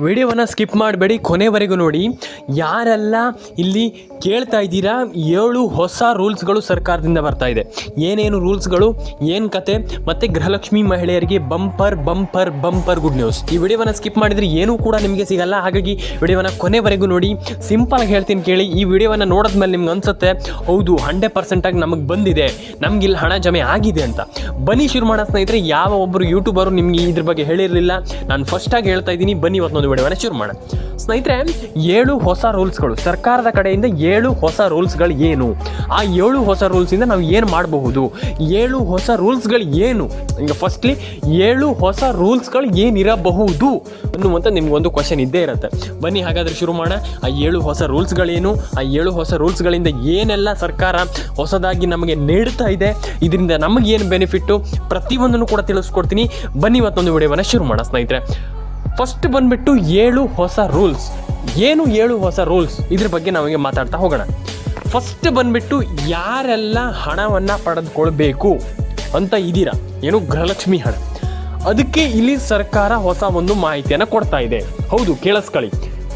ವಿಡಿಯೋವನ್ನು ಸ್ಕಿಪ್ ಮಾಡಬೇಡಿ, ಕೊನೆವರೆಗೂ ನೋಡಿ. ಯಾರೆಲ್ಲ ಇಲ್ಲಿ ಕೇಳ್ತಾ ಇದ್ದೀರಾ 7 ಹೊಸ ರೂಲ್ಸ್ಗಳು ಸರ್ಕಾರದಿಂದ ಬರ್ತಾ ಇದೆ. ಏನೇನು ರೂಲ್ಸ್ಗಳು, ಏನು ಕತೆ, ಮತ್ತು ಗೃಹಲಕ್ಷ್ಮಿ ಮಹಿಳೆಯರಿಗೆ bumper bumper bumper good news. ಈ ವಿಡಿಯೋವನ್ನು ಸ್ಕಿಪ್ ಮಾಡಿದರೆ ಏನೂ ಕೂಡ ನಿಮಗೆ ಸಿಗಲ್ಲ. ಹಾಗಾಗಿ ವಿಡಿಯೋವನ್ನು ಕೊನೆವರೆಗೂ ನೋಡಿ. ಸಿಂಪಲಾಗಿ ಹೇಳ್ತೀನಿ ಕೇಳಿ. ಈ ವಿಡಿಯೋವನ್ನು ನೋಡಿದ್ಮೇಲೆ ನಿಮ್ಗೆ ಅನಿಸುತ್ತೆ ಹೌದು 100% ಆಗಿ ನಮಗೆ ಬಂದಿದೆ, ನಮ್ಗೆ ಇಲ್ಲಿ ಹಣ ಜಮೆ ಆಗಿದೆ ಅಂತ. ಬನ್ನಿ ಶುರು ಮಾಡೋ ಸ್ನೇಹಿತರೆ. ಯಾವ ಒಬ್ಬರು ಯೂಟ್ಯೂಬರು ನಿಮಗೆ ಇದ್ರ ಬಗ್ಗೆ ಹೇಳಿರಲಿಲ್ಲ, ನಾನು ಫಸ್ಟಾಗಿ ಹೇಳ್ತಾ ಇದ್ದೀನಿ. ಬನ್ನಿ ಇವತ್ತು ವಿಡಿಯೋವನ್ನು ಶುರು ಮಾಡೋಣ ಸ್ನೇಹಿತರೆ. 7 ಹೊಸ ರೂಲ್ಸ್ಗಳು ಸರ್ಕಾರದ ಕಡೆಯಿಂದ. 7 ಹೊಸ ರೂಲ್ಸ್ಗಳು ಏನು, ಆ 7 ಹೊಸ ರೂಲ್ಸಿಂದ ನಾವು ಏನು ಮಾಡಬಹುದು, 7 ಹೊಸ ರೂಲ್ಸ್ಗಳು ಏನು. ಈಗ ಫಸ್ಟ್ಲಿ 7 ಹೊಸ ರೂಲ್ಸ್ಗಳು ಏನಿರಬಹುದು ಅನ್ನುವಂಥ ನಿಮ್ಗೊಂದು ಕ್ವಶನ್ ಇದ್ದೇ ಇರುತ್ತೆ. ಬನ್ನಿ ಹಾಗಾದರೆ ಶುರು ಮಾಡೋಣ. ಆ 7 ಹೊಸ ರೂಲ್ಸ್ಗಳೇನು, ಆ 7 ಹೊಸ ರೂಲ್ಸ್ಗಳಿಂದ ಏನೆಲ್ಲ ಸರ್ಕಾರ ಹೊಸದಾಗಿ ನಮಗೆ ನೀಡ್ತಾ ಇದೆ, ಇದರಿಂದ ನಮಗೇನು ಬೆನಿಫಿಟ್ಟು, ಪ್ರತಿಯೊಂದನ್ನು ಕೂಡ ತಿಳಿಸ್ಕೊಡ್ತೀನಿ. ಬನ್ನಿ ಇವತ್ತೊಂದು ವಿಡಿಯೋವನ್ನು ಶುರು ಮಾಡೋಣ ಸ್ನೇಹಿತರೆ. ಫಸ್ಟ್ ಬಂದುಬಿಟ್ಟು 7 ಹೊಸ ರೂಲ್ಸ್. ಏನು 7 ಹೊಸ ರೂಲ್ಸ್, ಇದ್ರ ಬಗ್ಗೆ ನಾವಿಗೆ ಮಾತಾಡ್ತಾ ಹೋಗೋಣ. ಫಸ್ಟ್ ಬಂದುಬಿಟ್ಟು ಯಾರೆಲ್ಲ ಹಣವನ್ನು ಪಡೆದುಕೊಳ್ಬೇಕು ಅಂತ ಇದ್ದೀರಾ, ಏನು ಗೃಹಲಕ್ಷ್ಮಿ ಹಣ, ಅದಕ್ಕೆ ಇಲ್ಲಿ ಸರ್ಕಾರ ಹೊಸ ಒಂದು ಮಾಹಿತಿಯನ್ನು ಕೊಡ್ತಾ ಇದೆ. ಹೌದು, ಕೇಳಿಸ್ಕೊಳ್ಳಿ.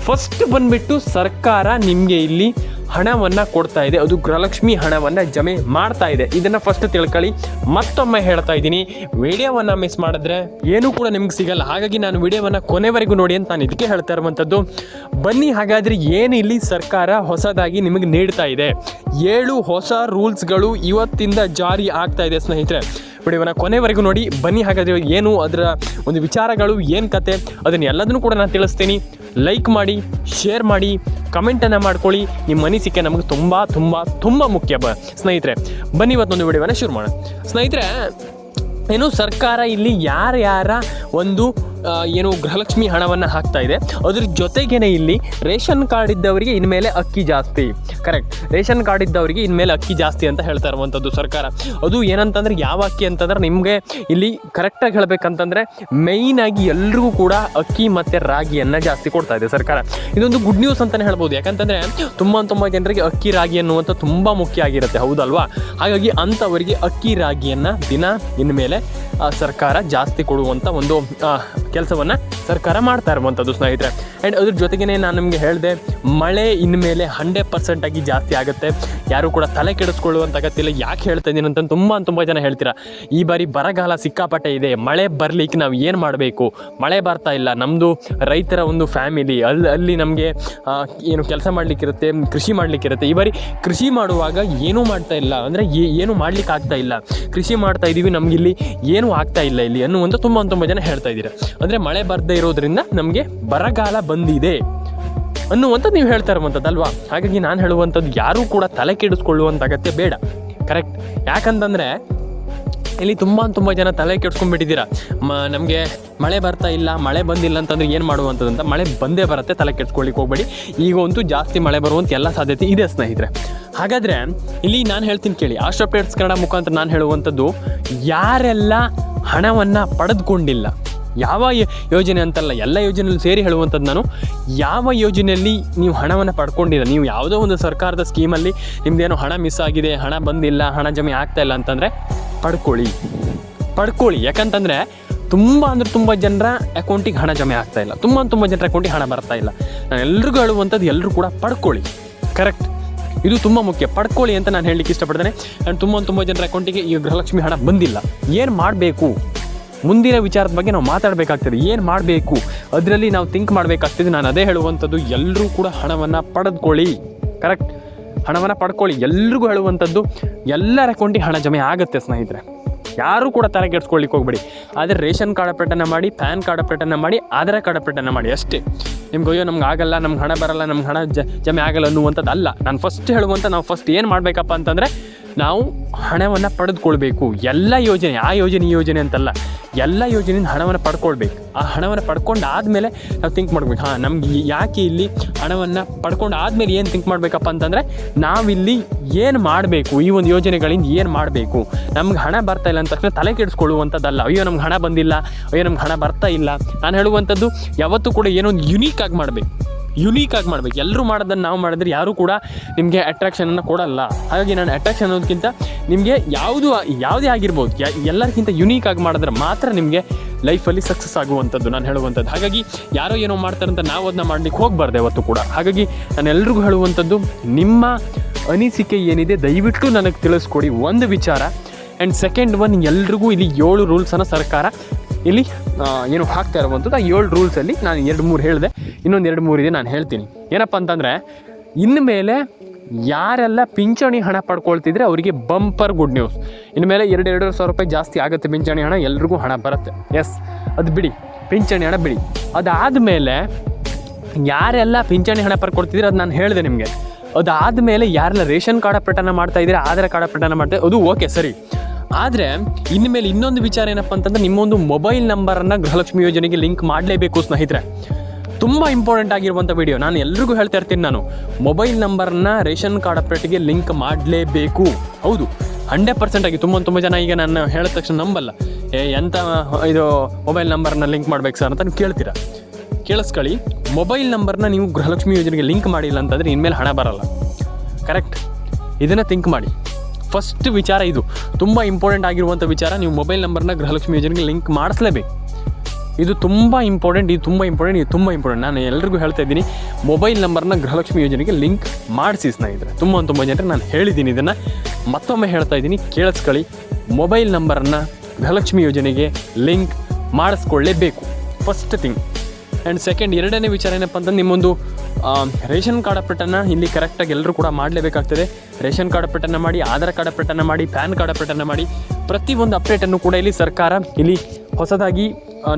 ಫಸ್ಟ್ ಬಂದುಬಿಟ್ಟು ಸರ್ಕಾರ ನಿಮಗೆ ಇಲ್ಲಿ ಹಣವನ್ನು ಕೊಡ್ತಾ ಇದೆ, ಅದು ಗೃಹಲಕ್ಷ್ಮಿ ಹಣವನ್ನು ಜಮೆ ಮಾಡ್ತಾ ಇದೆ. ಇದನ್ನು ಫಸ್ಟ್ ತಿಳ್ಕೊಳ್ಳಿ. ಮತ್ತೊಮ್ಮೆ ಹೇಳ್ತಾ ಇದ್ದೀನಿ, ವಿಡಿಯೋವನ್ನು ಮಿಸ್ ಮಾಡಿದ್ರೆ ಏನೂ ಕೂಡ ನಿಮ್ಗೆ ಸಿಗಲ್ಲ. ಹಾಗಾಗಿ ನಾನು ವಿಡಿಯೋವನ್ನು ಕೊನೆವರೆಗೂ ನೋಡಿ ಅಂತ ನಾನು ಇದಕ್ಕೆ ಹೇಳ್ತಾ ಇರುವಂಥದ್ದು. ಬನ್ನಿ ಹಾಗಾದರೆ ಏನು ಇಲ್ಲಿ ಸರ್ಕಾರ ಹೊಸದಾಗಿ ನಿಮಗೆ ನೀಡ್ತಾ ಇದೆ. 7 ಹೊಸ ರೂಲ್ಸ್ಗಳು ಇವತ್ತಿಂದ ಜಾರಿ ಆಗ್ತಾ ಇದೆ ಸ್ನೇಹಿತರೆ. ವಿಡಿಯೋವನ್ನು ಕೊನೆವರೆಗೂ ನೋಡಿ. ಬನ್ನಿ ಹಾಗಾದರೆ ಏನು ಅದರ ಒಂದು ವಿಚಾರಗಳು, ಏನು ಕತೆ, ಅದನ್ನೆಲ್ಲದನ್ನು ಕೂಡ ನಾನು ತಿಳಿಸ್ತೀನಿ. ಲೈಕ್ ಮಾಡಿ, ಶೇರ್ ಮಾಡಿ, ಕಮೆಂಟನ್ನು ಮಾಡ್ಕೊಳ್ಳಿ. ನಿಮ್ಮ ಅನಿಸಿಕೆ ನಮಗೆ ತುಂಬ ತುಂಬ ತುಂಬ ಮುಖ್ಯ ಸ್ನೇಹಿತರೆ. ಬನ್ನಿ ಇವತ್ತೊಂದು ವಿಡಿಯೋವನ್ನು ಶುರು ಮಾಡೋಣ ಸ್ನೇಹಿತರೆ. ಏನು ಸರ್ಕಾರ ಇಲ್ಲಿ ಯಾರ್ಯಾರ ಒಂದು ಏನು ಗೃಹಲಕ್ಷ್ಮಿ ಹಣವನ್ನು ಹಾಕ್ತಾ ಇದೆ, ಅದ್ರ ಜೊತೆಗೇನೆ ಇಲ್ಲಿ ರೇಷನ್ ಕಾರ್ಡ್ ಇದ್ದವರಿಗೆ ಇನ್ಮೇಲೆ ಅಕ್ಕಿ ಜಾಸ್ತಿ. ಕರೆಕ್ಟ್, ರೇಷನ್ ಕಾರ್ಡ್ ಇದ್ದವರಿಗೆ ಇನ್ಮೇಲೆ ಅಕ್ಕಿ ಜಾಸ್ತಿ ಅಂತ ಹೇಳ್ತಾ ಇರುವಂಥದ್ದು ಸರ್ಕಾರ. ಅದು ಏನಂತಂದರೆ ಯಾವ ಅಕ್ಕಿ ಅಂತಂದ್ರೆ ನಿಮಗೆ ಇಲ್ಲಿ ಕರೆಕ್ಟಾಗಿ ಹೇಳಬೇಕಂತಂದರೆ ಮೇಯ್ನಾಗಿ ಎಲ್ರಿಗೂ ಕೂಡ ಅಕ್ಕಿ ಮತ್ತು ರಾಗಿಯನ್ನು ಜಾಸ್ತಿ ಕೊಡ್ತಾ ಇದೆ ಸರ್ಕಾರ. ಇದೊಂದು ಗುಡ್ ನ್ಯೂಸ್ ಅಂತಲೇ ಹೇಳ್ಬೋದು. ಯಾಕಂತಂದರೆ ತುಂಬ ಜನರಿಗೆ ಅಕ್ಕಿ ರಾಗಿ ಅನ್ನುವಂಥ ತುಂಬ ಮುಖ್ಯ ಆಗಿರುತ್ತೆ, ಹೌದಲ್ವಾ? ಹಾಗಾಗಿ ಅಂಥವರಿಗೆ ಅಕ್ಕಿ ರಾಗಿಯನ್ನು ದಿನ ಇನ್ಮೇಲೆ ಸರ್ಕಾರ ಜಾಸ್ತಿ ಕೊಡುವಂಥ ಒಂದು ಕೆಲಸವನ್ನು ಸರ್ಕಾರ ಮಾಡ್ತಾ ಇರುವಂಥದ್ದು ಸ್ನೇಹಿತರೆ. ಆ್ಯಂಡ್ ಅದ್ರ ಜೊತೆಗೇ ನಾನು ನಿಮಗೆ ಹೇಳಿದೆ, ಮಳೆ ಇನ್ಮೇಲೆ 100% ಆಗಿ ಜಾಸ್ತಿ ಆಗುತ್ತೆ. ಯಾರು ಕೂಡ ತಲೆ ಕೆಡಿಸ್ಕೊಳ್ಳುವಂಥ ಅಗತ್ಯ. ಯಾಕೆ ಹೇಳ್ತಾ ಇದ್ದೀನಿ ಅಂತ ತುಂಬ ಜನ ಹೇಳ್ತೀರಾ, ಈ ಬಾರಿ ಬರಗಾಲ ಸಿಕ್ಕಾಪಟ್ಟೆ ಇದೆ, ಮಳೆ ಬರಲಿಕ್ಕೆ ನಾವು ಏನು ಮಾಡಬೇಕು, ಮಳೆ ಬರ್ತಾ ಇಲ್ಲ, ನಮ್ಮದು ರೈತರ ಒಂದು ಫ್ಯಾಮಿಲಿ, ಅಲ್ಲಿ ನಮಗೆ ಏನು ಕೆಲಸ ಮಾಡಲಿಕ್ಕಿರುತ್ತೆ, ಕೃಷಿ ಮಾಡಲಿಕ್ಕಿರುತ್ತೆ. ಈ ಬಾರಿ ಕೃಷಿ ಮಾಡುವಾಗ ಏನೂ ಮಾಡ್ತಾ ಇಲ್ಲ, ಅಂದರೆ ಏನು ಮಾಡಲಿಕ್ಕೆ ಆಗ್ತಾ ಇಲ್ಲ, ಕೃಷಿ ಮಾಡ್ತಾ ಇದ್ದೀವಿ, ನಮಗಿಲ್ಲಿ ಏನೂ ಆಗ್ತಾ ಇಲ್ಲ ಇಲ್ಲಿ ಅನ್ನುವಂಥ ತುಂಬ ಜನ ಹೇಳ್ತಾ ಇದ್ದೀರಾ. ಅಂದರೆ ಮಳೆ ಬರದೇ ಇರೋದ್ರಿಂದ ನಮಗೆ ಬರಗಾಲ ಬಂದಿದೆ ಅನ್ನುವಂಥದ್ದು ನೀವು ಹೇಳ್ತಾ ಇರುವಂಥದ್ದಲ್ವಾ? ಹಾಗಾಗಿ ನಾನು ಹೇಳುವಂಥದ್ದು, ಯಾರೂ ಕೂಡ ತಲೆ ಕೆಡಿಸ್ಕೊಳ್ಳುವಂಥ ಅಗತ್ಯ ಬೇಡ. ಕರೆಕ್ಟ್. ಯಾಕಂತಂದರೆ ಇಲ್ಲಿ ತುಂಬ ಜನ ತಲೆ ಕೆಡ್ಸ್ಕೊಂಡ್ಬಿಟ್ಟಿದ್ದೀರಾ. ನಮಗೆ ಮಳೆ ಬರ್ತಾ ಇಲ್ಲ, ಮಳೆ ಬಂದಿಲ್ಲ ಅಂತಂದರೆ ಏನು ಮಾಡುವಂಥದ್ದಂತ. ಮಳೆ ಬಂದೇ ಬರುತ್ತೆ, ತಲೆ ಕೆಡ್ಸ್ಕೊಳ್ಳಿಕ್ಕೆ ಹೋಗಬೇಡಿ. ಈಗ ಅಂತೂ ಜಾಸ್ತಿ ಮಳೆ ಬರುವಂಥ ಎಲ್ಲ ಸಾಧ್ಯತೆ ಇದೆ ಸ್ನೇಹಿತರೆ. ಹಾಗಾದರೆ ಇಲ್ಲಿ ನಾನು ಹೇಳ್ತೀನಿ ಕೇಳಿ. ಆಸ್ಟ್ರೋ ಅಪ್ಡೇಟ್ಸ್ ಕನ್ನಡ ಮುಖಾಂತರ ನಾನು ಹೇಳುವಂಥದ್ದು, ಯಾರೆಲ್ಲ ಹಣವನ್ನು ಪಡೆದುಕೊಂಡಿಲ್ಲ, ಯಾವ ಯೋಜನೆ ಅಂತಲ್ಲ, ಎಲ್ಲ ಯೋಜನೆಯಲ್ಲಿ ಸೇರಿ ಹೇಳುವಂಥದ್ದು ನಾನು, ಯಾವ ಯೋಜನೆಯಲ್ಲಿ ನೀವು ಹಣವನ್ನು ಪಡ್ಕೊಂಡಿಲ್ಲ, ನೀವು ಯಾವುದೋ ಒಂದು ಸರ್ಕಾರದ ಸ್ಕೀಮಲ್ಲಿ ನಿಮ್ಮದೇನೋ ಹಣ ಮಿಸ್ ಆಗಿದೆ, ಹಣ ಬಂದಿಲ್ಲ, ಹಣ ಜಮೆ ಆಗ್ತಾ ಇಲ್ಲ ಅಂತಂದರೆ ಪಡ್ಕೊಳ್ಳಿ. ಯಾಕಂತಂದರೆ ತುಂಬ ಜನರ ಅಕೌಂಟಿಗೆ ಹಣ ಜಮೆ ಆಗ್ತಾ ಇಲ್ಲ, ತುಂಬ ಜನರ ಅಕೌಂಟಿಗೆ ಹಣ ಬರ್ತಾ ಇಲ್ಲ. ನಾನು ಎಲ್ರಿಗೂ ಹೇಳುವಂಥದ್ದು, ಎಲ್ಲರೂ ಕೂಡ ಪಡ್ಕೊಳ್ಳಿ. ಕರೆಕ್ಟ್, ಇದು ತುಂಬ ಮುಖ್ಯ. ಪಡ್ಕೊಳ್ಳಿ ಅಂತ ನಾನು ಹೇಳಲಿಕ್ಕೆ ಇಷ್ಟಪಡ್ತೇನೆ. ಆ್ಯಂಡ್ ತುಂಬ ಜನರ ಅಕೌಂಟಿಗೆ ಈ ಗೃಹಲಕ್ಷ್ಮಿ ಹಣ ಬಂದಿಲ್ಲ, ಏನು ಮಾಡಬೇಕು, ಮುಂದಿನ ವಿಚಾರದ ಬಗ್ಗೆ ನಾವು ಮಾತಾಡಬೇಕಾಗ್ತದೆ. ಏನು ಮಾಡಬೇಕು ಅದರಲ್ಲಿ ನಾವು ಥಿಂಕ್ ಮಾಡಬೇಕಾಗ್ತದೆ. ನಾನು ಅದೇ ಹೇಳುವಂಥದ್ದು, ಎಲ್ಲರೂ ಕೂಡ ಹಣವನ್ನು ಪಡೆದುಕೊಳ್ಳಿ. ಕರೆಕ್ಟ್, ಹಣವನ್ನು ಪಡ್ಕೊಳ್ಳಿ. ಎಲ್ರಿಗೂ ಹೇಳುವಂಥದ್ದು, ಎಲ್ಲರ ಅಕೌಂಟಿಗೆ ಹಣ ಜಮೆ ಆಗುತ್ತೆ ಸ್ನೇಹಿತರೆ. ಯಾರೂ ಕೂಡ ತಲೆ ಕೆಡಿಸ್ಕೊಳ್ಳಿಕ್ಕೆ ಹೋಗ್ಬೇಡಿ. ಆದರೆ ರೇಷನ್ ಕಾರ್ಡ್ ಅಪ್ಡೇಟನ್ನು ಮಾಡಿ, ಪ್ಯಾನ್ ಕಾರ್ಡ್ ಅಪ್ಡೇಟನ್ನು ಮಾಡಿ, ಆಧಾರ್ ಕಾರ್ಡ್ ಅಪ್ಡೇಟನ್ನು ಮಾಡಿ ಅಷ್ಟೇ. ನಿಮ್ಗೆ ಅಯ್ಯೋ ನಮ್ಗೆ ಆಗಲ್ಲ, ನಮ್ಗೆ ಹಣ ಬರಲ್ಲ, ನಮ್ಗೆ ಹಣ ಜಮೆ ಆಗಲ್ಲ ಅನ್ನುವಂಥದ್ದು ಅಲ್ಲ. ನಾನು ಫಸ್ಟ್ ಹೇಳುವಂಥ, ನಾವು ಫಸ್ಟ್ ಏನು ಮಾಡಬೇಕಪ್ಪ ಅಂತಂದರೆ, ನಾವು ಹಣವನ್ನು ಪಡೆದುಕೊಳ್ಬೇಕು. ಎಲ್ಲ ಯೋಜನೆ, ಆ ಯೋಜನೆ ಈ ಯೋಜನೆ ಅಂತಲ್ಲ, ಎಲ್ಲ ಯೋಜನೆಯಿಂದ ಹಣವನ್ನು ಪಡ್ಕೊಳ್ಬೇಕು. ಆ ಹಣವನ್ನು ಪಡ್ಕೊಂಡು ಆದಮೇಲೆ ನಾವು ಥಿಂಕ್ ಮಾಡ್ಬೇಕು, ನಮ್ಗೆ ಯಾಕೆ ಇಲ್ಲಿ ಹಣವನ್ನು ಪಡ್ಕೊಂಡು ಆದಮೇಲೆ ಏನು ಥಿಂಕ್ ಮಾಡಬೇಕಪ್ಪ ಅಂತಂದರೆ, ನಾವಿಲ್ಲಿ ಏನು ಮಾಡಬೇಕು, ಈ ಒಂದು ಯೋಜನೆಗಳಿಂದ ಏನು ಮಾಡಬೇಕು. ನಮ್ಗೆ ಹಣ ಬರ್ತಾ ಇಲ್ಲ ಅಂತ ತಕ್ಷಣ ತಲೆ ಕೆಡಿಸ್ಕೊಳ್ಳುವಂಥದ್ದಲ್ಲ. ಅಯ್ಯೋ ನಮ್ಗೆ ಹಣ ಬಂದಿಲ್ಲ, ಅಯ್ಯೋ ನಮ್ಗೆ ಹಣ ಬರ್ತಾ ಇಲ್ಲ. ನಾನು ಹೇಳುವಂಥದ್ದು, ಯಾವತ್ತೂ ಕೂಡ ಏನೋ ಒಂದು ಯುನೀಕ್ ಆಗಿ ಮಾಡಬೇಕು. ಯುನೀಕಾಗಿ ಮಾಡಬೇಕು. ಎಲ್ಲರೂ ಮಾಡೋದನ್ನು ನಾವು ಮಾಡಿದ್ರೆ ಯಾರೂ ಕೂಡ ನಿಮಗೆ ಅಟ್ರಾಕ್ಷನನ್ನು ಕೊಡಲ್ಲ. ಹಾಗಾಗಿ ನಾನು ಅಟ್ರಾಕ್ಷನ್ ಅನ್ನೋದಕ್ಕಿಂತ ನಿಮಗೆ ಯಾವುದೇ ಆಗಿರ್ಬೋದು, ಎಲ್ಲರಿಗಿಂತ ಯುನೀಕಾಗಿ ಮಾಡಿದ್ರೆ ಮಾತ್ರ ನಿಮಗೆ ಲೈಫಲ್ಲಿ ಸಕ್ಸಸ್ ಆಗುವಂಥದ್ದು ನಾನು ಹೇಳುವಂಥದ್ದು. ಹಾಗಾಗಿ ಯಾರೋ ಏನೋ ಮಾಡ್ತಾರಂತ ನಾವು ಅದನ್ನ ಮಾಡಲಿಕ್ಕೆ ಹೋಗಬಾರ್ದು ಯಾವತ್ತೂ ಕೂಡ. ಹಾಗಾಗಿ ನಾನು ಎಲ್ರಿಗೂ ಹೇಳುವಂಥದ್ದು, ನಿಮ್ಮ ಅನಿಸಿಕೆ ಏನಿದೆ ದಯವಿಟ್ಟು ನನಗೆ ತಿಳಿಸ್ಕೊಡಿ ಒಂದು ವಿಚಾರ. ಆ್ಯಂಡ್ ಸೆಕೆಂಡ್ ಒನ್, ಎಲ್ರಿಗೂ ಇಲ್ಲಿ 7 ರೂಲ್ಸನ್ನು ಸರ್ಕಾರ ಇಲ್ಲಿ ಏನು ಹಾಕ್ತಾ ಇರುವಂಥದ್ದು. ಆ 7 ರೂಲ್ಸಲ್ಲಿ ನಾನು 2-3 ಹೇಳಿದೆ, ಇನ್ನೊಂದು 2-3 ಇದೆ, ನಾನು ಹೇಳ್ತೀನಿ. ಏನಪ್ಪ ಅಂತಂದರೆ, ಇನ್ಮೇಲೆ ಯಾರೆಲ್ಲ ಪಿಂಚಣಿ ಹಣ ಪಡ್ಕೊಳ್ತಿದ್ರೆ ಅವರಿಗೆ ಬಂಪರ್ ಗುಡ್ ನ್ಯೂಸ್. ಇನ್ಮೇಲೆ 2-2.5 ಸಾವಿರ ರೂಪಾಯಿ ಜಾಸ್ತಿ ಆಗುತ್ತೆ ಪಿಂಚಣಿ ಹಣ, ಎಲ್ರಿಗೂ ಹಣ ಬರುತ್ತೆ. ಎಸ್, ಅದು ಬಿಡಿ, ಪಿಂಚಣಿ ಹಣ ಬಿಡಿ. ಅದಾದಮೇಲೆ ಯಾರೆಲ್ಲ ಪಿಂಚಣಿ ಹಣ ಪಡ್ಕೊಳ್ತಿದ್ರೆ ಅದು ನಾನು ಹೇಳಿದೆ ನಿಮಗೆ. ಅದಾದಮೇಲೆ ಯಾರೆಲ್ಲ ರೇಷನ್ ಕಾರ್ಡ್ ಅಪ್ಡೇಟನ್ನು ಮಾಡ್ತಾಯಿದ್ರೆ, ಆಧಾರ್ ಕಾರ್ಡ್ ಅಪ್ಡೇಟನ್ನು ಮಾಡ್ತಾರೆ, ಅದು ಓಕೆ ಸರಿ. ಆದರೆ ಇನ್ಮೇಲೆ ಇನ್ನೊಂದು ವಿಚಾರ ಏನಪ್ಪ ಅಂತಂದರೆ, ನಿಮ್ಮೊಂದು ಮೊಬೈಲ್ ನಂಬರನ್ನು ಗೃಹಲಕ್ಷ್ಮಿ ಯೋಜನೆಗೆ ಲಿಂಕ್ ಮಾಡಲೇಬೇಕು ಸ್ನೇಹಿತರೆ. ತುಂಬ ಇಂಪಾರ್ಟೆಂಟ್ ಆಗಿರುವಂಥ ವಿಡಿಯೋ, ನಾನು ಎಲ್ರಿಗೂ ಹೇಳ್ತಾ ಇರ್ತೀನಿ. ನಾನು ಮೊಬೈಲ್ ನಂಬರನ್ನ ರೇಷನ್ ಕಾರ್ಡ್ ಅಪ್ಡೇಟ್ಗೆ ಲಿಂಕ್ ಮಾಡಲೇಬೇಕು. ಹೌದು, 100% ಆಗಿ. ತುಂಬ ಜನ ಈಗ ನಾನು ಹೇಳಿದ ತಕ್ಷಣ ನಂಬಲ್ಲ, ಎಂಥ ಇದು ಮೊಬೈಲ್ ನಂಬರ್ನ ಲಿಂಕ್ ಮಾಡ್ಬೇಕು ಸರ್ ಅಂತ ನೀವು ಕೇಳ್ತೀರಾ. ಕೇಳಿಸ್ಕೊಳ್ಳಿ, ಮೊಬೈಲ್ ನಂಬರ್ನ ನೀವು ಗೃಹಲಕ್ಷ್ಮಿ ಯೋಜನೆಗೆ ಲಿಂಕ್ ಮಾಡಿಲ್ಲ ಅಂತಂದರೆ ಇನ್ಮೇಲೆ ಹಣ ಬರಲ್ಲ. ಕರೆಕ್ಟ್, ಇದನ್ನು ಥಿಂಕ್ ಮಾಡಿ. ಫಸ್ಟ್ ವಿಚಾರ ಇದು ತುಂಬ ಇಂಪಾರ್ಟೆಂಟ್ ಆಗಿರುವಂಥ ವಿಚಾರ. ನೀವು ಮೊಬೈಲ್ ನಂಬರ್ನ ಗೃಹಲಕ್ಷ್ಮಿ ಯೋಜನೆಗೆ ಲಿಂಕ್ ಮಾಡಿಸ್ಲೇಬೇಕು. ಇದು ತುಂಬ ಇಂಪಾರ್ಟೆಂಟ್. ನಾನು ಎಲ್ರಿಗೂ ಹೇಳ್ತಾ ಇದ್ದೀನಿ, ಮೊಬೈಲ್ ನಂಬರ್ನ ಗೃಹಲಕ್ಷ್ಮಿ ಯೋಜನೆಗೆ ಲಿಂಕ್ ಮಾಡಿಸಿ ಸ್ನೇಹಿತರೆ. ತುಂಬ ಜನರಿಗೆ ನಾನು ಹೇಳಿದ್ದೀನಿ, ಇದನ್ನು ಮತ್ತೊಮ್ಮೆ ಹೇಳ್ತಾ ಇದ್ದೀನಿ, ಕೇಳಿಸ್ಕೊಳ್ಳಿ. ಮೊಬೈಲ್ ನಂಬರನ್ನು ಗೃಹಲಕ್ಷ್ಮಿ ಯೋಜನೆಗೆ ಲಿಂಕ್ ಮಾಡಿಸ್ಕೊಳ್ಳೇಬೇಕು, ಫಸ್ಟ್ ಥಿಂಗ್. ಆ್ಯಂಡ್ ಸೆಕೆಂಡ್, ಎರಡನೇ ವಿಚಾರ ಏನಪ್ಪ ಅಂತಂದ್ರೆ, ನಿಮ್ಮೊಂದು ರೇಷನ್ ಕಾರ್ಡ್ ಅಪ್ಡೇಟನ್ನು ಇಲ್ಲಿ ಕರೆಕ್ಟಾಗಿ ಎಲ್ಲರೂ ಕೂಡ ಮಾಡಲೇಬೇಕಾಗ್ತದೆ. ರೇಷನ್ ಕಾರ್ಡ್ ಅಪ್ಡೇಟನ್ನು ಮಾಡಿ, ಆಧಾರ್ ಕಾರ್ಡ್ ಅಪ್ಡೇಟನ್ನು ಮಾಡಿ, ಪ್ಯಾನ್ ಕಾರ್ಡ್ ಅಪ್ಡೇಟನ್ನು ಮಾಡಿ, ಪ್ರತಿಯೊಂದು ಅಪ್ಡೇಟನ್ನು ಕೂಡ ಇಲ್ಲಿ ಸರ್ಕಾರ ಇಲ್ಲಿ ಹೊಸದಾಗಿ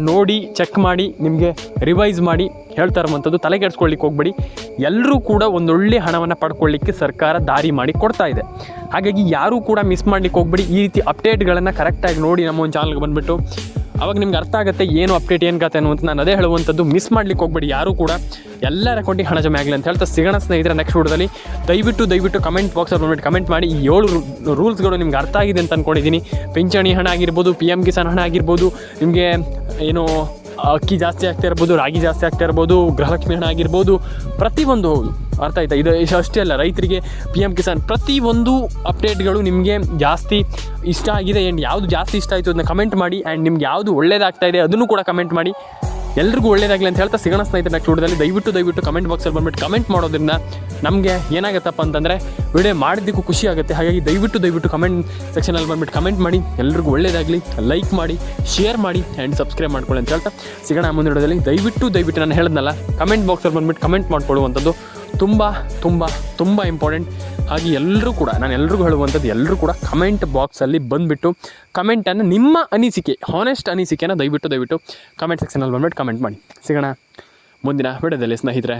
ನೋಡಿ ಚೆಕ್ ಮಾಡಿ ನಿಮಗೆ ರಿವೈಸ್ ಮಾಡಿ ಹೇಳ್ತಾ ಇರುವಂಥದ್ದು. ತಲೆ ಕೆಡಿಸ್ಕೊಳ್ಳಿಕ್ಕೆ ಹೋಗಬೇಡಿ. ಎಲ್ಲರೂ ಕೂಡ ಒಂದೊಳ್ಳೆ ಹಣವನ್ನು ಪಡ್ಕೊಳ್ಳಿಕ್ಕೆ ಸರ್ಕಾರ ದಾರಿ ಮಾಡಿ ಕೊಡ್ತಾ ಇದೆ. ಹಾಗಾಗಿ ಯಾರೂ ಕೂಡ ಮಿಸ್ ಮಾಡಲಿಕ್ಕೆ ಹೋಗಬೇಡಿ. ಈ ರೀತಿ ಅಪ್ಡೇಟ್ಗಳನ್ನು ಕರೆಕ್ಟಾಗಿ ನೋಡಿ ನಮ್ಮ ಒಂದು ಚಾನಲ್ಗೆ ಬಂದುಬಿಟ್ಟು, ಅವಾಗ ನಿಮ್ಗೆ ಅರ್ಥ ಆಗುತ್ತೆ ಏನು ಅಪ್ಡೇಟ್ ಏನು ಕತೆ ಅನ್ನುವಂಥ. ನಾನು ಅದೇ ಹೇಳುವಂಥದ್ದು, ಮಿಸ್ ಮಾಡಲಿಕ್ಕೆ ಹೋಗಬೇಡಿ ಯಾರೂ ಕೂಡ. ಎಲ್ಲರ ಅಕೌಂಟಿಗೆ ಹಣ ಜಮೆ ಆಗಲಿ ಅಂತ ಹೇಳ್ತಾ ಸಿಗೋಣ ಸ್ನೇಹಿತರೆ ನೆಕ್ಸ್ಟ್ ವಿಡಿಯೋದಲ್ಲಿ. ದಯವಿಟ್ಟು ಕಮೆಂಟ್ ಬಾಕ್ಸಲ್ಲಿ ಬಂದ್ಬಿಟ್ಟು ಕಮೆಂಟ್ ಮಾಡಿ. ಈ 7 ರೂಲ್ಸ್ಗಳು ನಿಮ್ಗೆ ಅರ್ಥ ಆಗಿದೆ ಅಂತ ಅಂದ್ಕೊಂಡಿದ್ದೀನಿ. ಪಿಂಚಣಿ ಹಣ ಆಗಿರ್ಬೋದು, PM ಕಿಸಾನ್ ಹಣ ಆಗಿರ್ಬೋದು, ನಿಮಗೆ ಏನು ಅಕ್ಕಿ ಜಾಸ್ತಿ ಆಗ್ತಾ ಇರ್ಬೋದು, ರಾಗಿ ಜಾಸ್ತಿ ಆಗ್ತಾ ಇರ್ಬೋದು, ಗೃಹಲಕ್ಷ್ಮಿ ಹಣ ಆಗಿರ್ಬೋದು, ಪ್ರತಿಯೊಂದು ಹೌದು ಅರ್ಥ ಆಯ್ತಾ. ಇದು ಅಷ್ಟೇ ಅಲ್ಲ, ರೈತರಿಗೆ PM ಕಿಸಾನ್ ಪ್ರತಿಯೊಂದು ಅಪ್ಡೇಟ್ಗಳು ನಿಮಗೆ ಜಾಸ್ತಿ ಇಷ್ಟ ಆಗಿದೆ. ಆ್ಯಂಡ್ ಯಾವುದು ಜಾಸ್ತಿ ಇಷ್ಟ ಆಯಿತು ಅದನ್ನ ಕಮೆಂಟ್ ಮಾಡಿ. ಆ್ಯಂಡ್ ನಿಮ್ಗೆ ಯಾವುದು ಒಳ್ಳೇದಾಗ್ತಾ ಇದೆ ಅದನ್ನು ಕೂಡ ಕಮೆಂಟ್ ಮಾಡಿ. ಎಲ್ರಿಗೂ ಒಳ್ಳೇದಾಗಲಿ ಅಂತ ಹೇಳ್ತಾ ಸಿಗೋಣ ಸ್ನೇಹಿತರೆ ನೆಕ್ಸ್ಟ್ ವಿಡಿಯೋದಲ್ಲಿ. ದಯವಿಟ್ಟು ಕಮೆಂಟ್ ಬಾಕ್ಸಲ್ಲಿ ಬಂದುಬಿಟ್ಟು ಕಮೆಂಟ್ ಮಾಡೋದ್ರಿಂದ ನಮಗೆ ಏನಾಗುತ್ತಪ್ಪ ಅಂತಂದರೆ ವಿಡಿಯೋ ಮಾಡಿದ್ದಕ್ಕೂ ಖುಷಿ ಆಗುತ್ತೆ. ಹಾಗಾಗಿ ದಯವಿಟ್ಟು ಕಮೆಂಟ್ ಸೆಕ್ಷನಲ್ಲಿ ಬಂದುಬಿಟ್ಟು ಕಮೆಂಟ್ ಮಾಡಿ. ಎಲ್ರಿಗೂ ಒಳ್ಳೇದಾಗಲಿ, ಲೈಕ್ ಮಾಡಿ, ಶೇರ್ ಮಾಡಿ ಆ್ಯಂಡ್ ಸಬ್ಸ್ಕ್ರೈಬ್ ಮಾಡ್ಕೊಳ್ಳಿ ಅಂತ ಹೇಳ್ತಾ ಸಿಗೋಣ ಮುಂದಿನ ವಿಡಿಯೋದಲ್ಲಿ. ದಯವಿಟ್ಟು ನಾನು ಹೇಳಿದ್ನಲ್ಲ, ಕಮೆಂಟ್ ಬಾಕ್ಸಲ್ಲಿ ಬಂದುಬಿಟ್ಟು ಕಮೆಂಟ್ ಮಾಡ್ಕೊಳ್ಳುವಂಥದ್ದು ತುಂಬ ಇಂಪಾರ್ಟೆಂಟ್. ಹಾಗೆ ಎಲ್ಲರೂ ಕೂಡ, ನಾನು ಎಲ್ರಿಗೂ ಹೇಳುವಂಥದ್ದು, ಎಲ್ಲರೂ ಕೂಡ ಕಮೆಂಟ್ ಬಾಕ್ಸಲ್ಲಿ ಬಂದುಬಿಟ್ಟು ಕಮೆಂಟನ್ನು, ನಿಮ್ಮ ಅನಿಸಿಕೆ, ಹಾನೆಸ್ಟ್ ಅನಿಸಿಕೆನ ದಯವಿಟ್ಟು ಕಮೆಂಟ್ ಸೆಕ್ಷನಲ್ಲಿ ಬಂದುಬಿಟ್ಟು ಕಮೆಂಟ್ ಮಾಡಿ. ಸಿಗೋಣ ಮುಂದಿನ ವಿಡಿಯೋದಲ್ಲಿ ಸ್ನೇಹಿತರೆ.